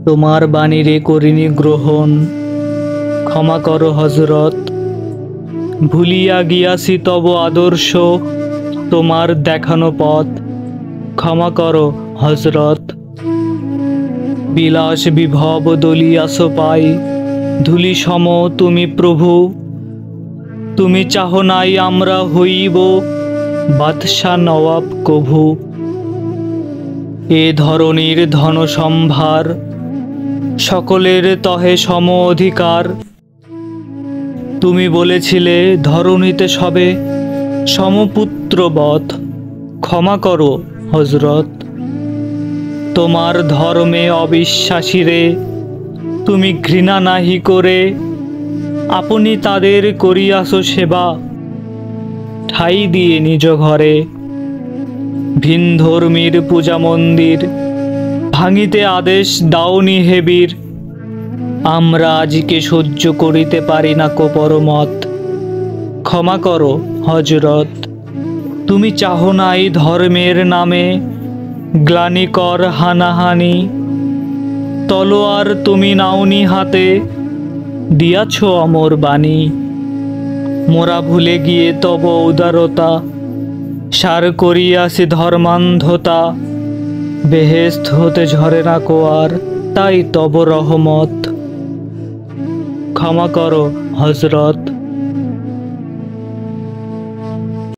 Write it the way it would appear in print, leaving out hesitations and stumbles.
তোমার বাণীরে করিনি গ্রহণ, ক্ষমা করো হযরত। ভুলিয়া গিয়াছি তব আদর্শ, তোমার দেখানো পথ, ক্ষমা করো হযরত। বিলাস বিভব দলিয়াছ পাই, ধূলি সম তুমি প্রভু। তুমি চাহ নাই আমরা হইব বাদশা নওয়াব কভু। এ ধরনীর ধন সম্ভার, সকলের তহে সম অধিকার। তুমি বলেছিলে ধরণীতে সবে সমপুত্রবৎ, ক্ষমা করো হযরত। তোমার ধর্মে অবিশ্বাসীরে তুমি ঘৃণা নাহি করে, আপনি তাদের করিয়াছ সেবা, ঠাই দিয়ে নিজ ঘরে। ভিন ধর্মীর পূজা মন্দির ভাঙিতে আদেশ দাওনি হে বীর। আমরা আজকে সহ্য করিতে পারি না কো পরমত, ক্ষমা করো হযরত। তুমি চাহ নাই ধর্মের নামে গ্লানিকর হানাহানি, তলোয়ার তুমি নাওনি হাতে, দিয়াছ অমর বাণী। মোরা ভুলে গিয়ে তব উদারতা, সার করিয়াছি ধর্মান্ধতা। বেহেশত হতে ঝরে না কোয়ার, তাই তব রহমত, ক্ষমা করো হযরত।